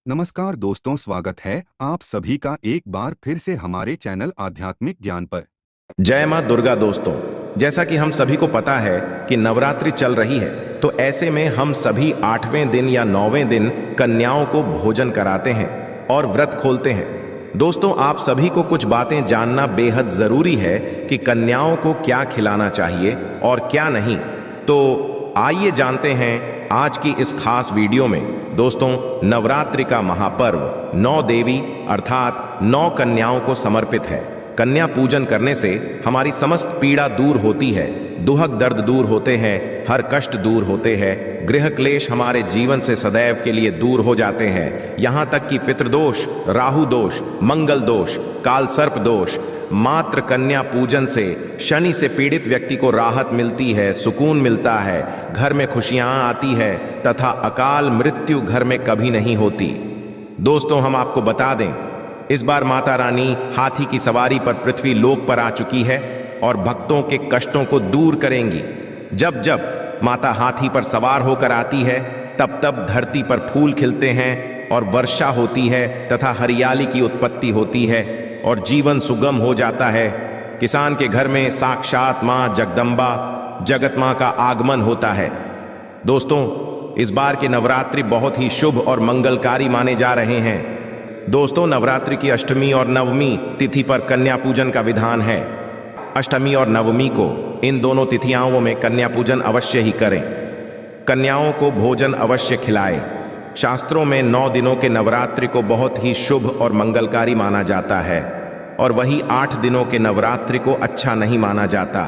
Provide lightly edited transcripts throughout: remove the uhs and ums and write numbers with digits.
नमस्कार दोस्तों, स्वागत है आप सभी का एक बार फिर से हमारे चैनल आध्यात्मिक ज्ञान पर। जय मां दुर्गा। दोस्तों, जैसा कि हम सभी को पता है कि नवरात्रि चल रही है, तो ऐसे में हम सभी 8वें दिन या 9वें दिन कन्याओं को भोजन कराते हैं और व्रत खोलते हैं। दोस्तों, आप सभी को कुछ बातें जानना बेहद जरूरी है कि कन्याओं को क्या खिलाना चाहिए और क्या नहीं। तो आइए जानते हैं आज की इस खास वीडियो में। दोस्तों, नवरात्रि का महापर्व 9 देवी अर्थात 9 कन्याओं को समर्पित है। कन्या पूजन करने से हमारी समस्त पीड़ा दूर होती है, दुहक दर्द दूर होते हैं, हर कष्ट दूर होते हैं, गृह क्लेश हमारे जीवन से सदैव के लिए दूर हो जाते हैं। यहाँ तक कि पितृदोष, राहु दोष, मंगल दोष, काल सर्प दोष, मात्र कन्या पूजन से शनि से पीड़ित व्यक्ति को राहत मिलती है, सुकून मिलता है, घर में खुशियां आती है तथा अकाल मृत्यु घर में कभी नहीं होती। दोस्तों, हम आपको बता दें, इस बार माता रानी हाथी की सवारी पर पृथ्वी लोक पर आ चुकी है और भक्तों के कष्टों को दूर करेंगी। जब जब माता हाथी पर सवार होकर आती है, तब तब धरती पर फूल खिलते हैं और वर्षा होती है तथा हरियाली की उत्पत्ति होती है और जीवन सुगम हो जाता है। किसान के घर में साक्षात मां जगदम्बा जगत मां का आगमन होता है। दोस्तों, इस बार के नवरात्रि बहुत ही शुभ और मंगलकारी माने जा रहे हैं। दोस्तों, नवरात्रि की अष्टमी और नवमी तिथि पर कन्या पूजन का विधान है। अष्टमी और नवमी को, इन दोनों तिथियों में कन्या पूजन अवश्य ही करें। कन्याओं को भोजन अवश्य खिलाएं। शास्त्रों में 9 दिनों के नवरात्रि को बहुत ही शुभ और मंगलकारी माना जाता है और वही 8 दिनों के नवरात्रि को अच्छा नहीं माना जाता।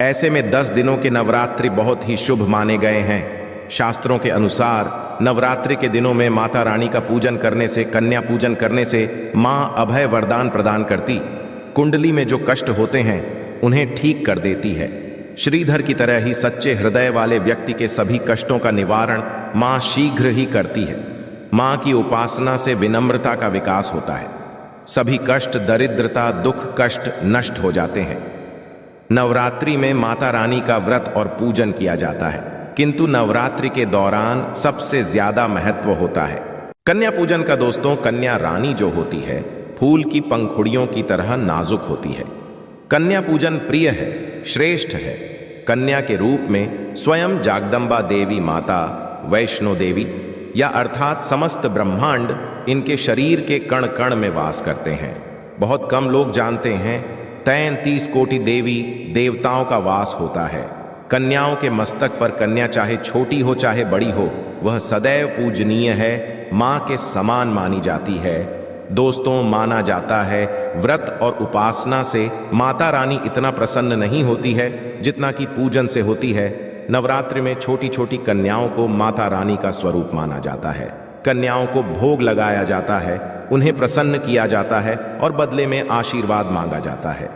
ऐसे में 10 दिनों के नवरात्रि बहुत ही शुभ माने गए हैं। शास्त्रों के अनुसार नवरात्रि के दिनों में माता रानी का पूजन करने से, कन्या पूजन करने से मां अभय वरदान प्रदान करती, कुंडली में जो कष्ट होते हैं उन्हें ठीक कर देती है। श्रीधर की तरह ही सच्चे हृदय वाले व्यक्ति के सभी कष्टों का निवारण मां शीघ्र ही करती है। मां की उपासना से विनम्रता का विकास होता है। सभी कष्ट, दरिद्रता, दुख, कष्ट नष्ट हो जाते हैं। नवरात्रि में माता रानी का व्रत और पूजन किया जाता है, किंतु नवरात्रि के दौरान सबसे ज्यादा महत्व होता है कन्या पूजन का। दोस्तों, कन्या रानी जो होती है, फूल की पंखुड़ियों की तरह नाजुक होती है। कन्या पूजन प्रिय है, श्रेष्ठ है। कन्या के रूप में स्वयं जागदम्बा देवी माता, वैष्णो देवी या अर्थात समस्त ब्रह्मांड इनके शरीर के कण कण में वास करते हैं। बहुत कम लोग जानते हैं 33 कोटि देवी देवताओं का वास होता है। कन्याओं के मस्तक पर कन्या चाहे छोटी हो चाहे बड़ी हो, वह सदैव पूजनीय है, मां के समान मानी जाती है। दोस्तों, माना जाता है व्रत और उपासना से माता रानी इतना प्रसन्न नहीं होती है जितना कि पूजन से होती है। नवरात्रि में छोटी छोटी कन्याओं को माता रानी का स्वरूप माना जाता है। कन्याओं को भोग लगाया जाता है, उन्हें प्रसन्न किया जाता है और बदले में आशीर्वाद मांगा जाता है।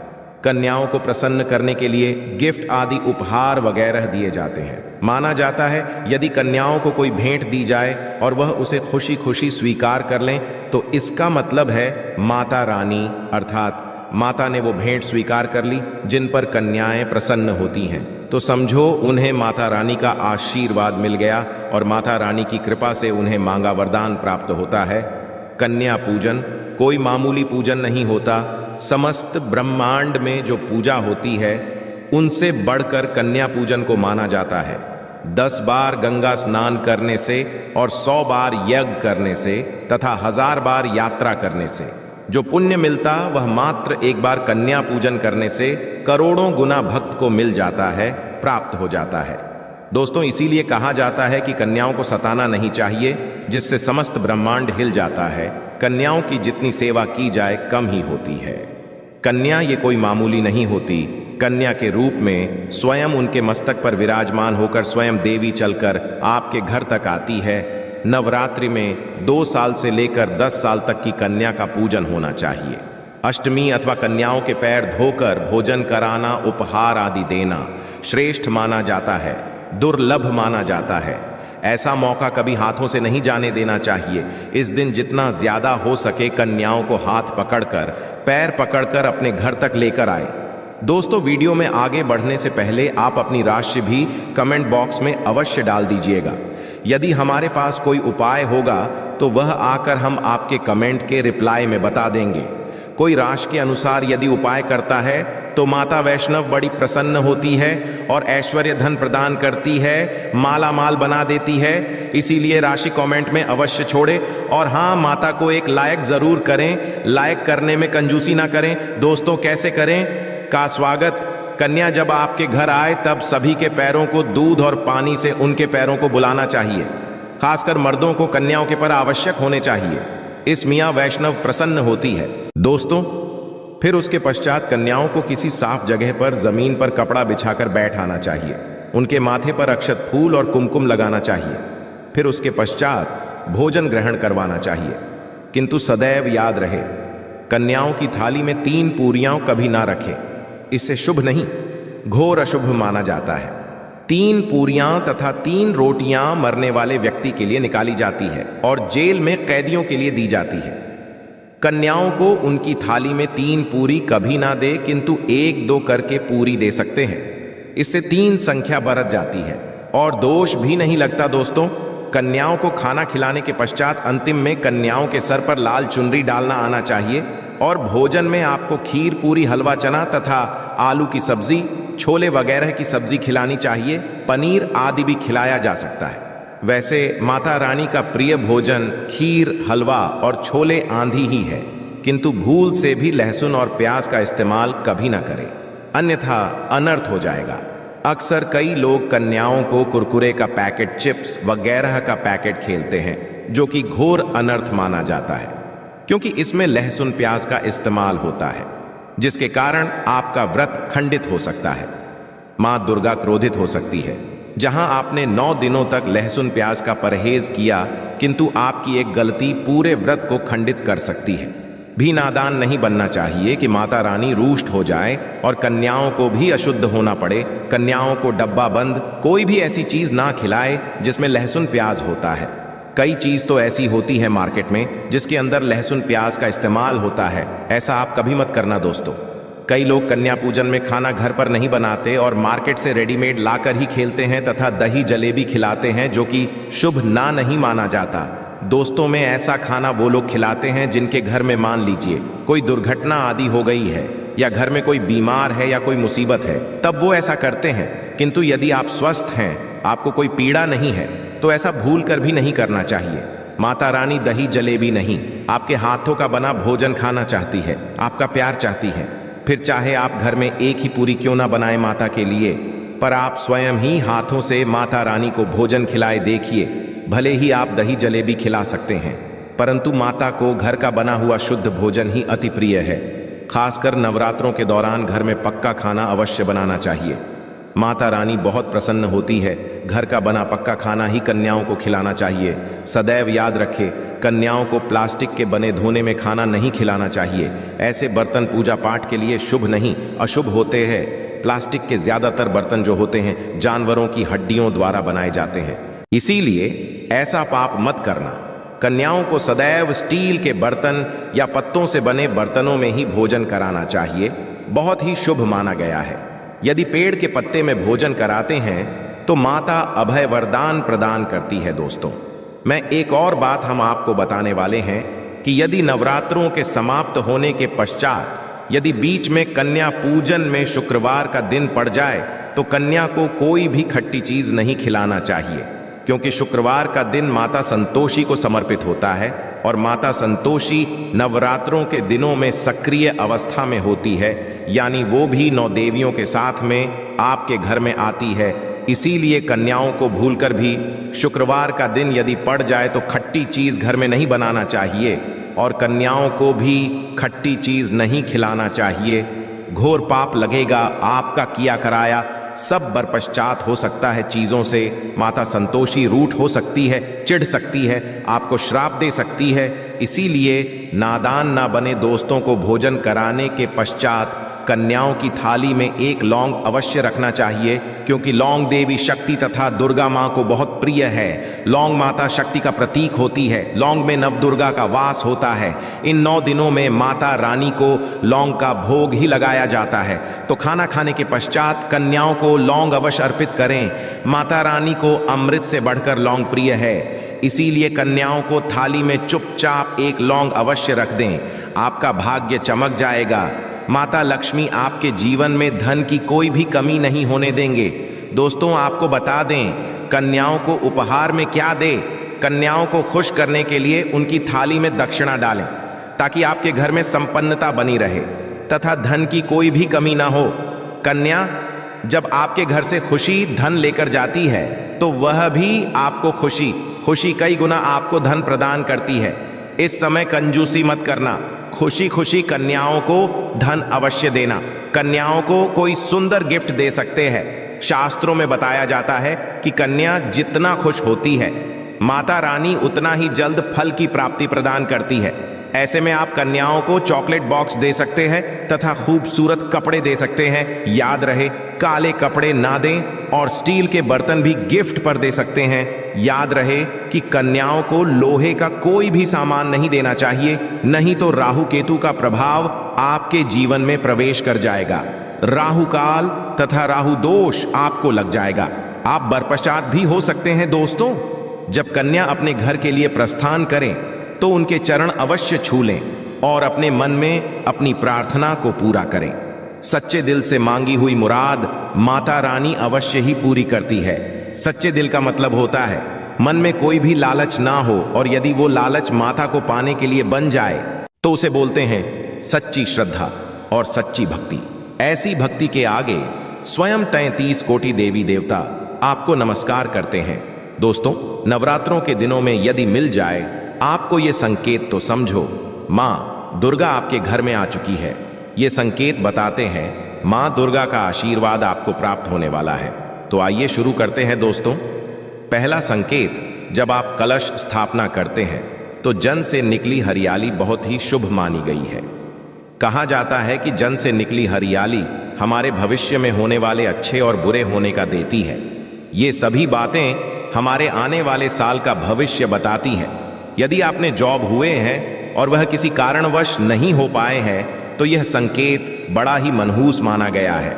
कन्याओं को प्रसन्न करने के लिए गिफ्ट आदि उपहार वगैरह दिए जाते हैं। माना जाता है यदि कन्याओं को कोई भेंट दी जाए और वह उसे खुशी खुशी स्वीकार कर लें, तो इसका मतलब है माता रानी अर्थात माता ने वो भेंट स्वीकार कर ली जिन पर कन्याएं प्रसन्न होती हैं। तो समझो उन्हें माता रानी का आशीर्वाद मिल गया और माता रानी की कृपा से उन्हें मांगा वरदान प्राप्त होता है। कन्या पूजन कोई मामूली पूजन नहीं होता। समस्त ब्रह्मांड में जो पूजा होती है उनसे बढ़कर कन्या पूजन को माना जाता है। 10 बार गंगा स्नान करने से और 100 बार यज्ञ करने से तथा 1000 बार यात्रा करने से जो पुण्य मिलता, वह मात्र एक बार कन्या पूजन करने से करोड़ों गुना भक्त को मिल जाता है, प्राप्त हो जाता है। दोस्तों, इसीलिए कहा जाता है कि कन्याओं को सताना नहीं चाहिए, जिससे समस्त ब्रह्मांड हिल जाता है। कन्याओं की जितनी सेवा की जाए कम ही होती है। कन्या ये कोई मामूली नहीं होती। कन्या के रूप में स्वयं उनके मस्तक पर विराजमान होकर स्वयं देवी चलकर आपके घर तक आती है। नवरात्रि में 2 साल से लेकर 10 साल तक की कन्या का पूजन होना चाहिए। अष्टमी अथवा कन्याओं के पैर धोकर भोजन कराना, उपहार आदि देना श्रेष्ठ माना जाता है, दुर्लभ माना जाता है। ऐसा मौका कभी हाथों से नहीं जाने देना चाहिए। इस दिन जितना ज्यादा हो सके कन्याओं को हाथ पकड़कर, पैर पकड़कर अपने घर तक लेकर आए। दोस्तों, वीडियो में आगे बढ़ने से पहले आप अपनी राशि भी कमेंट बॉक्स में अवश्य डाल दीजिएगा। यदि हमारे पास कोई उपाय होगा तो वह आकर हम आपके कमेंट के रिप्लाई में बता देंगे। कोई राशि के अनुसार यदि उपाय करता है तो माता वैष्णव बड़ी प्रसन्न होती है और ऐश्वर्य धन प्रदान करती है, माला माल बना देती है। इसीलिए राशि कमेंट में अवश्य छोड़े और हाँ, माता को एक लायक जरूर करें। लायक करने में कंजूसी ना करें। दोस्तों, कैसे करें का स्वागत? कन्या जब आपके घर आए तब सभी के पैरों को दूध और पानी से उनके पैरों को बुलाना चाहिए। खासकर मर्दों को कन्याओं के पर आवश्यक होने चाहिए। इस मियाँ वैष्णव प्रसन्न होती है। दोस्तों, फिर उसके पश्चात कन्याओं को किसी साफ जगह पर जमीन पर कपड़ा बिछाकर बैठाना चाहिए। उनके माथे पर अक्षत फूल और कुमकुम लगाना चाहिए। फिर उसके पश्चात भोजन ग्रहण करवाना चाहिए। किंतु सदैव याद रहे, कन्याओं की थाली में 3 पूरियां कभी ना रखें। इससे शुभ नहीं, घोर अशुभ माना जाता है। 3 पूरियां तथा 3 रोटियां मरने वाले व्यक्ति के लिए निकाली जाती है और जेल में कैदियों के लिए दी जाती है। कन्याओं को उनकी थाली में 3 पूरी कभी ना दे, किंतु 1-2 करके पूरी दे सकते हैं। इससे 3 संख्या बरत जाती है और दोष भी नहीं लगता। दोस्तों, कन्याओं को खाना खिलाने के पश्चात अंतिम में कन्याओं के सर पर लाल चुनरी डालना आना चाहिए और भोजन में आपको खीर, पूरी, हलवा, चना तथा आलू की सब्जी, छोले वगैरह की सब्जी खिलानी चाहिए। पनीर आदि भी खिलाया जा सकता है। वैसे माता रानी का प्रिय भोजन खीर, हलवा और छोले आंधी ही है, किंतु भूल से भी लहसुन और प्याज का इस्तेमाल कभी ना करें, अन्यथा अनर्थ हो जाएगा। अक्सर कई लोग कन्याओं को कुरकुरे का पैकेट, चिप्स वगैरह का पैकेट खेलते हैं, जो कि घोर अनर्थ माना जाता है, क्योंकि इसमें लहसुन प्याज का इस्तेमाल होता है, जिसके कारण आपका व्रत खंडित हो सकता है। मां दुर्गा क्रोधित हो सकती है। जहां आपने 9 दिनों तक लहसुन प्याज का परहेज किया, किंतु आपकी एक गलती पूरे व्रत को खंडित कर सकती है। भी नादान नहीं बनना चाहिए कि माता रानी रुष्ट हो जाए और कन्याओं को भी अशुद्ध होना पड़े। कन्याओं को डब्बा बंद कोई भी ऐसी चीज ना खिलाए जिसमें लहसुन प्याज होता है। कई चीज तो ऐसी होती है मार्केट में जिसके अंदर लहसुन प्याज का इस्तेमाल होता है। ऐसा आप कभी मत करना दोस्तों। कई लोग कन्या पूजन में खाना घर पर नहीं बनाते और मार्केट से रेडीमेड लाकर ही खेलते हैं तथा दही जलेबी खिलाते हैं, जो कि शुभ ना नहीं माना जाता। दोस्तों में ऐसा खाना वो लोग खिलाते हैं जिनके घर में मान लीजिए कोई दुर्घटना आदि हो गई है या घर में कोई बीमार है या कोई मुसीबत है, तब वो ऐसा करते हैं। किंतु यदि आप स्वस्थ हैं, आपको कोई पीड़ा नहीं है, तो ऐसा भूल कर भी नहीं करना चाहिए। माता रानी दही जलेबी नहीं, आपके हाथों का बना भोजन खाना चाहती है, आपका प्यार चाहती है। फिर चाहे आप घर में एक ही पूरी क्यों ना बनाए माता के लिए, पर आप स्वयं ही हाथों से माता रानी को भोजन खिलाए देखिए। भले ही आप दही जलेबी खिला सकते हैं, परंतु माता को घर का बना हुआ शुद्ध भोजन ही अति प्रिय है। खासकर नवरात्रों के दौरान घर में पक्का खाना अवश्य बनाना चाहिए। माता रानी बहुत प्रसन्न होती है। घर का बना पक्का खाना ही कन्याओं को खिलाना चाहिए। सदैव याद रखें, कन्याओं को प्लास्टिक के बने धोने में खाना नहीं खिलाना चाहिए। ऐसे बर्तन पूजा पाठ के लिए शुभ नहीं, अशुभ होते हैं। प्लास्टिक के ज्यादातर बर्तन जो होते हैं जानवरों की हड्डियों द्वारा बनाए जाते हैं, इसीलिए ऐसा पाप मत करना। कन्याओं को सदैव स्टील के बर्तन या पत्तों से बने बर्तनों में ही भोजन कराना चाहिए। बहुत ही शुभ माना गया है। यदि पेड़ के पत्ते में भोजन कराते हैं तो माता अभय वरदान प्रदान करती है। दोस्तों, मैं एक और बात हम आपको बताने वाले हैं कि यदि नवरात्रों के समाप्त होने के पश्चात यदि बीच में कन्या पूजन में शुक्रवार का दिन पड़ जाए तो कन्या को कोई भी खट्टी चीज नहीं खिलाना चाहिए, क्योंकि शुक्रवार का दिन माता संतोषी को समर्पित होता है और माता संतोषी नवरात्रों के दिनों में सक्रिय अवस्था में होती है, यानी वो भी 9 देवियों के साथ में आपके घर में आती है। इसीलिए कन्याओं को भूलकर भी शुक्रवार का दिन यदि पड़ जाए तो खट्टी चीज घर में नहीं बनाना चाहिए और कन्याओं को भी खट्टी चीज नहीं खिलाना चाहिए। घोर पाप लगेगा। आपका किया कराया सब बरपश्चात हो सकता है चीजों से। माता संतोषी रूठ हो सकती है, चिढ़ सकती है, आपको श्राप दे सकती है। इसीलिए नादान ना बने। दोस्तों को भोजन कराने के पश्चात कन्याओं की थाली में एक लौंग अवश्य रखना चाहिए, क्योंकि लौंग देवी शक्ति तथा दुर्गा मां को बहुत प्रिय है। लौंग माता शक्ति का प्रतीक होती है। लौंग में नवदुर्गा का वास होता है। इन 9 दिनों में माता रानी को लौंग का भोग ही लगाया जाता है। तो खाना खाने के पश्चात कन्याओं को लौंग अवश्य अर्पित करें। माता रानी को अमृत से बढ़कर लौंग प्रिय है, इसीलिए कन्याओं को थाली में चुपचाप एक लौंग अवश्य रख दें। आपका भाग्य चमक जाएगा। माता लक्ष्मी आपके जीवन में धन की कोई भी कमी नहीं होने देंगे। दोस्तों, आपको बता दें, कन्याओं को उपहार में क्या दे। कन्याओं को खुश करने के लिए उनकी थाली में दक्षिणा डालें, ताकि आपके घर में संपन्नता बनी रहे तथा धन की कोई भी कमी ना हो। कन्या जब आपके घर से खुशी धन लेकर जाती है, तो वह भी आपको खुशी कई गुना आपको धन प्रदान करती है। इस समय कंजूसी मत करना। खुशी खुशी कन्याओं को धन अवश्य देना। कन्याओं को कोई सुंदर गिफ्ट दे सकते हैं। शास्त्रों में बताया जाता है कि कन्या जितना खुश होती है, माता रानी उतना ही जल्द फल की प्राप्ति प्रदान करती है। ऐसे में आप कन्याओं को चॉकलेट बॉक्स दे सकते हैं तथा खूबसूरत कपड़े दे सकते हैं। याद रहे, काले कपड़े ना दें और स्टील के बर्तन भी गिफ्ट पर दे सकते हैं। याद रहे कि कन्याओं को लोहे का कोई भी सामान नहीं देना चाहिए, नहीं तो राहु केतु का प्रभाव आपके जीवन में प्रवेश कर जाएगा। राहु काल तथा राहु दोष आपको लग जाएगा। आप बरपश्चात भी हो सकते हैं। दोस्तों, जब कन्या अपने घर के लिए प्रस्थान करें तो उनके चरण अवश्य छू लें और अपने मन में अपनी प्रार्थना को पूरा करें। सच्चे दिल से मांगी हुई मुराद माता रानी अवश्य ही पूरी करती है। सच्चे दिल का मतलब होता है मन में कोई भी लालच ना हो, और यदि वो लालच माता को पाने के लिए बन जाए तो उसे बोलते हैं सच्ची श्रद्धा और सच्ची भक्ति। ऐसी भक्ति के आगे स्वयं 33 कोटि देवी देवता आपको नमस्कार करते हैं। दोस्तों, नवरात्रों के दिनों में यदि मिल जाए आपको ये संकेत, तो समझो मां दुर्गा आपके घर में आ चुकी है। ये संकेत बताते हैं मां दुर्गा का आशीर्वाद आपको प्राप्त होने वाला है। तो आइए शुरू करते हैं। दोस्तों, पहला संकेत, जब आप कलश स्थापना करते हैं तो जन से निकली हरियाली बहुत ही शुभ मानी गई है। कहा जाता है कि जन से निकली हरियाली हमारे भविष्य में होने वाले अच्छे और बुरे होने का देती है। ये सभी बातें हमारे आने वाले साल का भविष्य बताती हैं। यदि आपने जॉब हुए हैं और वह किसी कारणवश नहीं हो पाए हैं, तो यह संकेत बड़ा ही मनहूस माना गया है।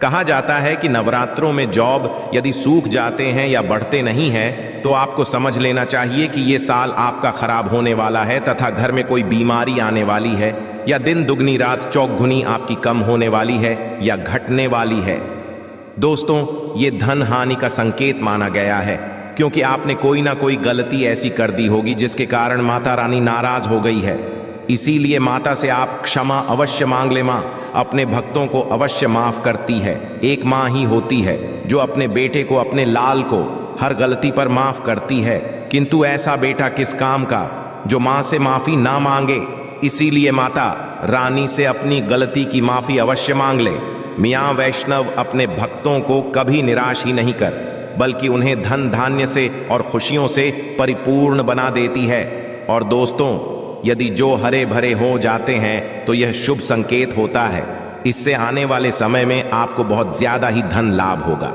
कहा जाता है कि नवरात्रों में जॉब यदि सूख जाते हैं या बढ़ते नहीं हैं, तो आपको समझ लेना चाहिए कि ये साल आपका खराब होने वाला है तथा घर में कोई बीमारी आने वाली है, या दिन दुगनी रात चौगुनी आपकी कम होने वाली है या घटने वाली है। दोस्तों, ये धन हानि का संकेत माना गया है, क्योंकि आपने कोई ना कोई गलती ऐसी कर दी होगी जिसके कारण माता रानी नाराज हो गई है। इसीलिए माता से आप क्षमा अवश्य मांग ले। मां अपने भक्तों को अवश्य माफ करती है। एक मां ही होती है जो अपने बेटे को, अपने लाल को हर गलती पर माफ करती है, किंतु ऐसा बेटा किस काम का जो मां से माफी ना मांगे। इसीलिए माता रानी से अपनी गलती की माफी अवश्य मांग ले। मियाँ वैष्णव अपने भक्तों को कभी निराश ही नहीं कर, बल्कि उन्हें धन धान्य से और खुशियों से परिपूर्ण बना देती है। और दोस्तों, यदि जो हरे भरे हो जाते हैं तो यह शुभ संकेत होता है। इससे आने वाले समय में आपको बहुत ज्यादा ही धन लाभ होगा।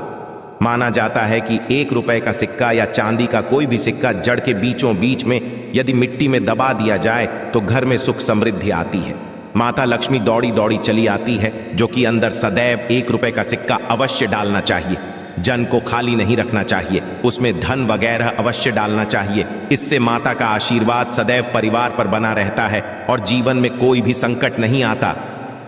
माना जाता है कि 1 रुपए का सिक्का या चांदी का कोई भी सिक्का जड़ के बीचों बीच में यदि मिट्टी में दबा दिया जाए तो घर में सुख समृद्धि आती है। माता लक्ष्मी दौड़ी दौड़ी चली आती है, जो कि अंदर सदैव 1 रुपए का सिक्का अवश्य डालना चाहिए। जन को खाली नहीं रखना चाहिए, उसमें धन वगैरह अवश्य डालना चाहिए। इससे माता का आशीर्वाद सदैव परिवार पर बना रहता है और जीवन में कोई भी संकट नहीं आता।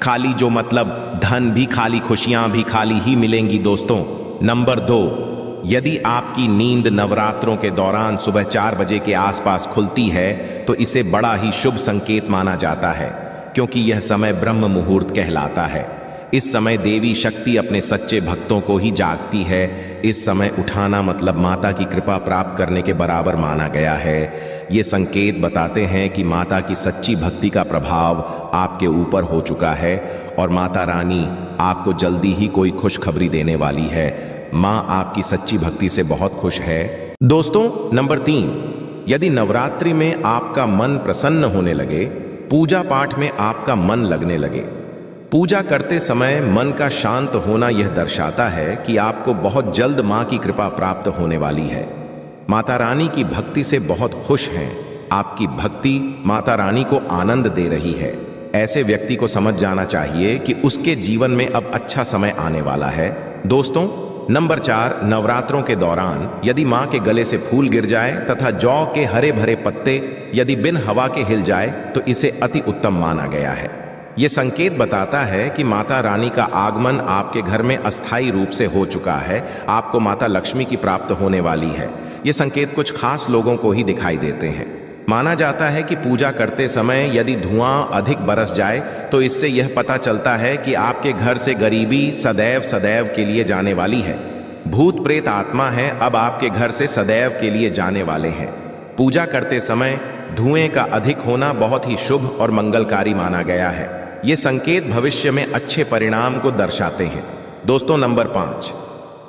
खाली जो मतलब धन भी खाली, खुशियां भी खाली ही मिलेंगी। दोस्तों, नंबर 2, यदि आपकी नींद नवरात्रों के दौरान सुबह 4 बजे के आसपास खुलती है तो इसे बड़ा ही शुभ संकेत माना जाता है, क्योंकि यह समय ब्रह्म मुहूर्त कहलाता है। इस समय देवी शक्ति अपने सच्चे भक्तों को ही जागती है। इस समय उठाना मतलब माता की कृपा प्राप्त करने के बराबर माना गया है। ये संकेत बताते हैं कि माता की सच्ची भक्ति का प्रभाव आपके ऊपर हो चुका है और माता रानी आपको जल्दी ही कोई खुशखबरी देने वाली है। माँ आपकी सच्ची भक्ति से बहुत खुश है। दोस्तों, नंबर 3, यदि नवरात्रि में आपका मन प्रसन्न होने लगे, पूजा पाठ में आपका मन लगने लगे, पूजा करते समय मन का शांत होना यह दर्शाता है कि आपको बहुत जल्द मां की कृपा प्राप्त होने वाली है। माता रानी की भक्ति से बहुत खुश हैं। आपकी भक्ति माता रानी को आनंद दे रही है। ऐसे व्यक्ति को समझ जाना चाहिए कि उसके जीवन में अब अच्छा समय आने वाला है। दोस्तों, नंबर 4, नवरात्रों के दौरान यदि मां के गले से फूल गिर जाए तथा जौ के हरे भरे पत्ते यदि बिन हवा के हिल जाए तो इसे अति उत्तम माना गया है। यह संकेत बताता है कि माता रानी का आगमन आपके घर में अस्थायी रूप से हो चुका है। आपको माता लक्ष्मी की प्राप्त होने वाली है। ये संकेत कुछ खास लोगों को ही दिखाई देते हैं। माना जाता है कि पूजा करते समय यदि धुआं अधिक बरस जाए तो इससे यह पता चलता है कि आपके घर से गरीबी सदैव सदैव के लिए जाने वाली है। भूत प्रेत आत्मा है अब आपके घर से सदैव के लिए जाने वाले हैं। पूजा करते समय धुएं का अधिक होना बहुत ही शुभ और मंगलकारी माना गया है। ये संकेत भविष्य में अच्छे परिणाम को दर्शाते हैं। दोस्तों, नंबर 5,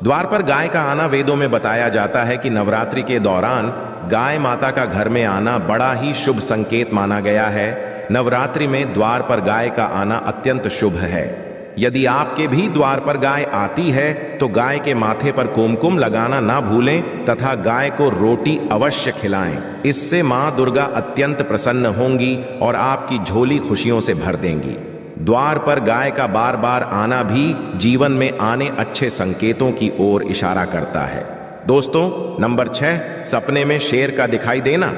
द्वार पर गाय का आना। वेदों में बताया जाता है कि नवरात्रि के दौरान गाय माता का घर में आना बड़ा ही शुभ संकेत माना गया है। नवरात्रि में द्वार पर गाय का आना अत्यंत शुभ है। यदि आपके भी द्वार पर गाय आती है तो गाय के माथे पर कुमकुम लगाना ना भूलें तथा गाय को रोटी अवश्य खिलाएं। इससे मां दुर्गा अत्यंत प्रसन्न होंगी और आपकी झोली खुशियों से भर देंगी। द्वार पर गाय का बार बार आना भी जीवन में आने अच्छे संकेतों की ओर इशारा करता है। दोस्तों, नंबर 6, सपने में शेर का दिखाई देना।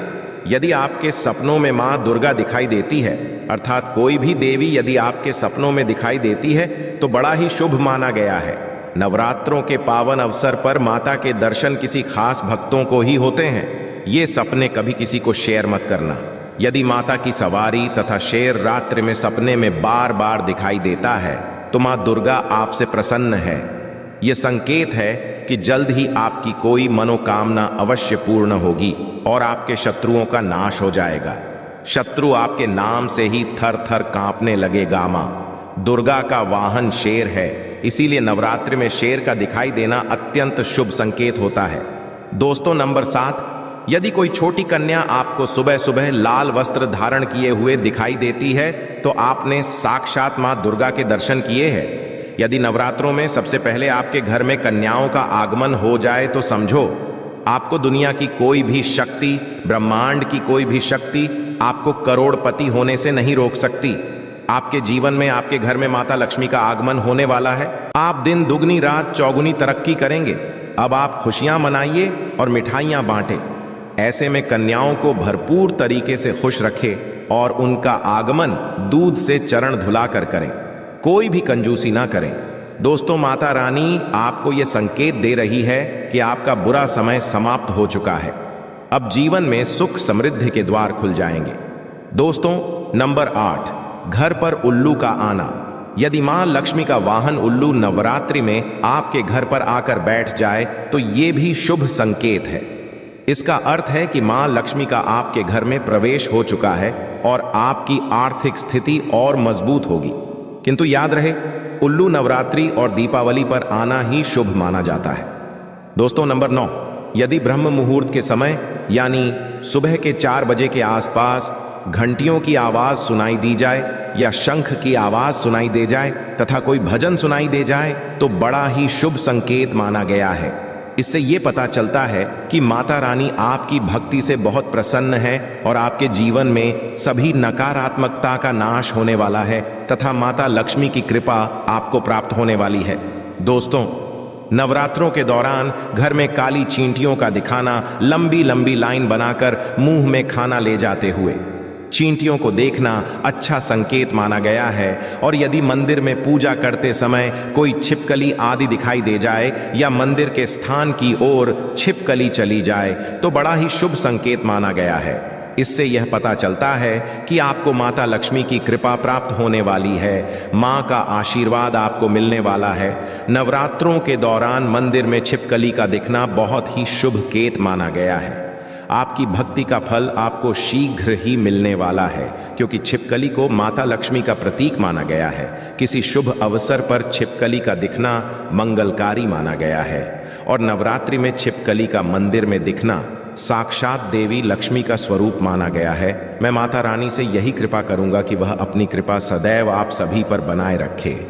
यदि आपके सपनों में मां दुर्गा दिखाई देती है, अर्थात कोई भी देवी यदि आपके सपनों में दिखाई देती है तो बड़ा ही शुभ माना गया है। नवरात्रों के पावन अवसर पर माता के दर्शन किसी खास भक्तों को ही होते हैं। ये सपने कभी किसी को शेयर मत करना। यदि माता की सवारी तथा शेर रात्रि में सपने में बार बार दिखाई देता है तो मां दुर्गा आपसे प्रसन्न है। यह संकेत है कि जल्द ही आपकी कोई मनोकामना अवश्य पूर्ण होगी और आपके शत्रुओं का नाश हो जाएगा। शत्रु आपके नाम से ही थर थर कांपने लगेगा। मां दुर्गा का वाहन शेर है, इसीलिए नवरात्रि में शेर का दिखाई देना अत्यंत शुभ संकेत होता है। दोस्तों, नंबर 7, यदि कोई छोटी कन्या आपको सुबह सुबह लाल वस्त्र धारण किए हुए दिखाई देती है तो आपने साक्षात मां दुर्गा के दर्शन किए हैं। यदि नवरात्रों में सबसे पहले आपके घर में कन्याओं का आगमन हो जाए तो समझो आपको दुनिया की कोई भी शक्ति, ब्रह्मांड की कोई भी शक्ति आपको करोड़पति होने से नहीं रोक सकती। आपके जीवन में आपके घर में माता लक्ष्मी का आगमन होने वाला है। आप दिन दुगनी रात चौगुनी तरक्की करेंगे। अब आप खुशियां मनाइए और मिठाइयां बांटें। ऐसे में कन्याओं को भरपूर तरीके से खुश रखें और उनका आगमन दूध से चरण धुलाकर करें। कोई भी कंजूसी ना करें। दोस्तों, माता रानी आपको यह संकेत दे रही है कि आपका बुरा समय समाप्त हो चुका है। अब जीवन में सुख समृद्धि के द्वार खुल जाएंगे। दोस्तों, नंबर 8, घर पर उल्लू का आना। यदि मां लक्ष्मी का वाहन उल्लू नवरात्रि में आपके घर पर आकर बैठ जाए तो ये भी शुभ संकेत है। इसका अर्थ है कि मां लक्ष्मी का आपके घर में प्रवेश हो चुका है और आपकी आर्थिक स्थिति और मजबूत होगी। किंतु याद रहे, उल्लू नवरात्रि और दीपावली पर आना ही शुभ माना जाता है। दोस्तों, नंबर 9, यदि ब्रह्म मुहूर्त के समय यानी सुबह के 4 बजे के आसपास घंटियों की आवाज सुनाई दी जाए या शंख की आवाज सुनाई दे जाए तथा कोई भजन सुनाई दे जाए तो बड़ा ही शुभ संकेत माना गया है। इससे ये पता चलता है कि माता रानी आपकी भक्ति से बहुत प्रसन्न है और आपके जीवन में सभी नकारात्मकता का नाश होने वाला है तथा माता लक्ष्मी की कृपा आपको प्राप्त होने वाली है। दोस्तों, नवरात्रों के दौरान घर में काली चींटियों का दिखाना, लंबी लंबी लाइन बनाकर मुंह में खाना ले जाते हुए चींटियों को देखना अच्छा संकेत माना गया है। और यदि मंदिर में पूजा करते समय कोई छिपकली आदि दिखाई दे जाए या मंदिर के स्थान की ओर छिपकली चली जाए तो बड़ा ही शुभ संकेत माना गया है। इससे यह पता चलता है कि आपको माता लक्ष्मी की कृपा प्राप्त होने वाली है। मां का आशीर्वाद आपको मिलने वाला है। नवरात्रों के दौरान मंदिर में छिपकली का दिखना बहुत ही शुभ केत माना गया है। आपकी भक्ति का फल आपको शीघ्र ही मिलने वाला है, क्योंकि छिपकली को माता लक्ष्मी का प्रतीक माना गया है। किसी शुभ अवसर पर छिपकली का दिखना मंगलकारी माना गया है और नवरात्रि में छिपकली का मंदिर में दिखना साक्षात देवी लक्ष्मी का स्वरूप माना गया है। मैं माता रानी से यही कृपा करूंगा कि वह अपनी कृपा सदैव आप सभी पर बनाए रखे।